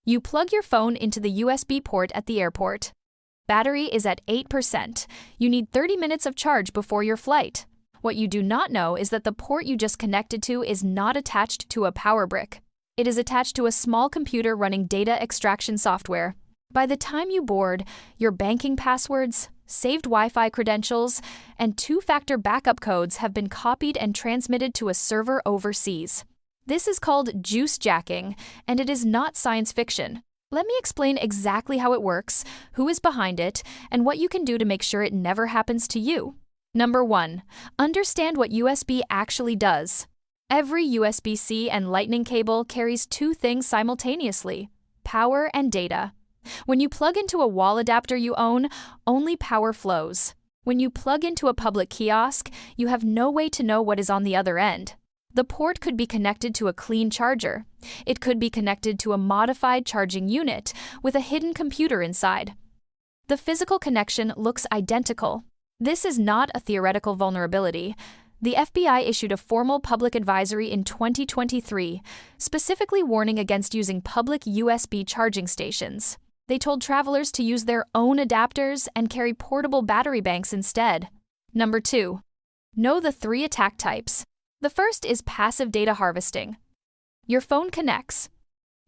You plug your phone into the USB port at the airport. Battery is at 8%. You need 30 minutes of charge before your flight. What you do not know is that the port you just connected to is not attached to a power brick. It is attached to a small computer running data extraction software. By the time you board, your banking passwords, saved Wi-Fi credentials, and two-factor backup codes have been copied and transmitted to a server overseas. This is called juice jacking, and it is not science fiction. Let me explain exactly how it works, who is behind it, and what you can do to make sure it never happens to you. Number 1. Understand what USB actually does. Every USB-C and Lightning cable carries two things simultaneously: power and data. When you plug into a wall adapter you own, only power flows. When you plug into a public kiosk, you have no way to know what is on the other end. The port could be connected to a clean charger. It could be connected to a modified charging unit with a hidden computer inside. The physical connection looks identical. This is not a theoretical vulnerability. The FBI issued a formal public advisory in 2023, specifically warning against using public USB charging stations. They told travelers to use their own adapters and carry portable battery banks instead. Number 2. Know the 3 attack types. The first is passive data harvesting. Your phone connects.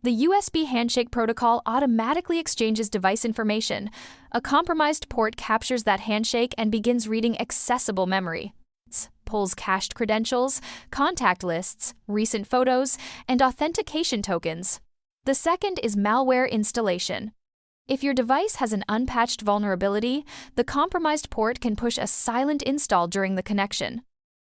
The USB handshake protocol automatically exchanges device information. A compromised port captures that handshake and begins reading accessible memory. It pulls cached credentials, contact lists, recent photos, and authentication tokens. The second is malware installation. If your device has an unpatched vulnerability, the compromised port can push a silent install during the connection.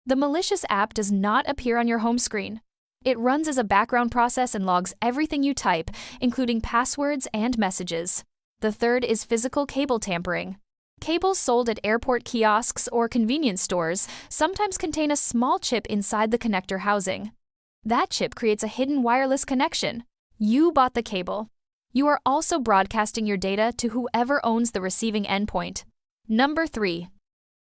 The malicious app does not appear on your home screen. It runs as a background process and logs everything you type, including passwords and messages. The third is physical cable tampering. Cables sold at airport kiosks or convenience stores sometimes contain a small chip inside the connector housing. That chip creates a hidden wireless connection. You bought the cable. You are also broadcasting your data to whoever owns the receiving endpoint. Number 3.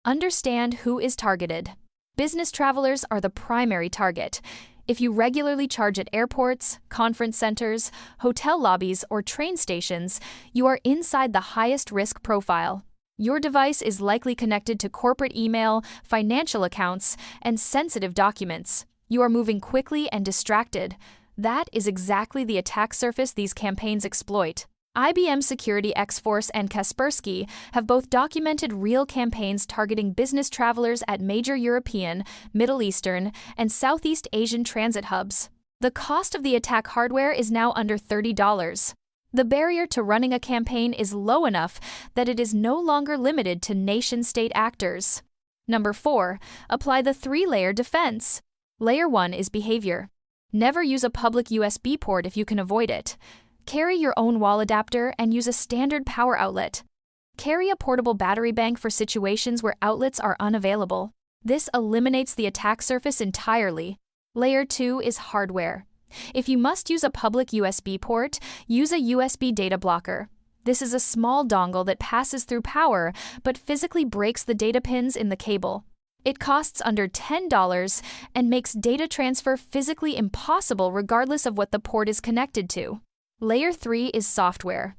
Understand who is targeted. Business travelers are the primary target. If you regularly charge at airports, conference centers, hotel lobbies, or train stations, you are inside the highest risk profile. Your device is likely connected to corporate email, financial accounts, and sensitive documents. You are moving quickly and distracted. That is exactly the attack surface these campaigns exploit. IBM Security X-Force and Kaspersky have both documented real campaigns targeting business travelers at major European, Middle Eastern, and Southeast Asian transit hubs. The cost of the attack hardware is now under $30. The barrier to running a campaign is low enough that it is no longer limited to nation-state actors. Number 4. Apply the 3-layer defense. Layer 1 is behavior. Never use a public USB port if you can avoid it. Carry your own wall adapter and use a standard power outlet. Carry a portable battery bank for situations where outlets are unavailable. This eliminates the attack surface entirely. Layer 2 is hardware. If you must use a public USB port, use a USB data blocker. This is a small dongle that passes through power but physically breaks the data pins in the cable. It costs under $10 and makes data transfer physically impossible regardless of what the port is connected to. Layer 3 is software.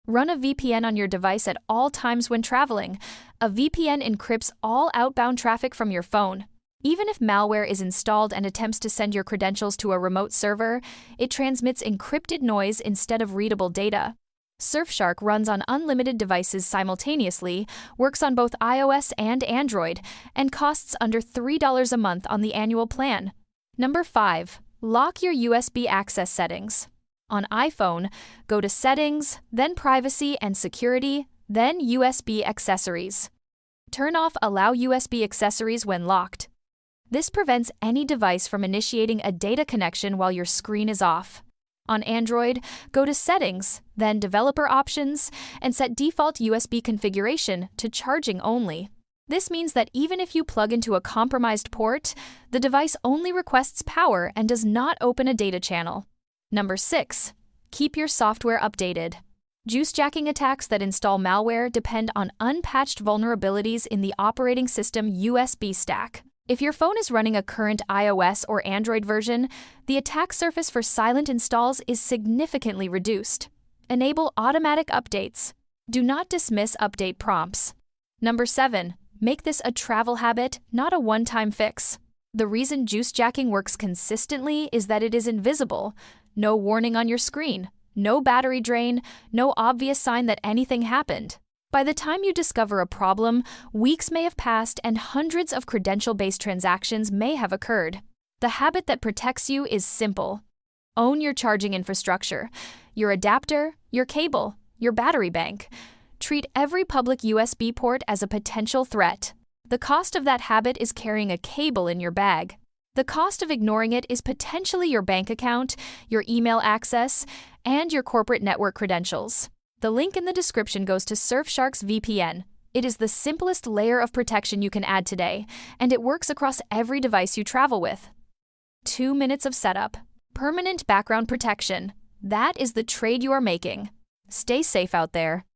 Run a VPN on your device at all times when traveling. A VPN encrypts all outbound traffic from your phone. Even if malware is installed and attempts to send your credentials to a remote server, it transmits encrypted noise instead of readable data. Surfshark runs on unlimited devices simultaneously, works on both iOS and Android, and costs under $3 a month on the annual plan. Number 5. Lock your USB access settings. On iPhone, go to Settings, then Privacy and Security, then USB Accessories. Turn off Allow USB Accessories when locked. This prevents any device from initiating a data connection while your screen is off. On Android, go to Settings, then Developer Options, and set default USB configuration to charging only. This means that even if you plug into a compromised port, the device only requests power and does not open a data channel. Number 6. Keep your software updated. Juice-jacking attacks that install malware depend on unpatched vulnerabilities in the operating system USB stack. If your phone is running a current iOS or Android version, the attack surface for silent installs is significantly reduced. Enable automatic updates. Do not dismiss update prompts. Number 7. Make this a travel habit, not a one-time fix. The reason juice jacking works consistently is that it is invisible. No warning on your screen, no battery drain, no obvious sign that anything happened. By the time you discover a problem, weeks may have passed and hundreds of credential-based transactions may have occurred. The habit that protects you is simple. Own your charging infrastructure, your adapter, your cable, your battery bank. Treat every public USB port as a potential threat. The cost of that habit is carrying a cable in your bag. The cost of ignoring it is potentially your bank account, your email access, and your corporate network credentials. The link in the description goes to Surfshark's VPN. It is the simplest layer of protection you can add today, and it works across every device you travel with. 2 minutes of setup. Permanent background protection. That is the trade you are making. Stay safe out there.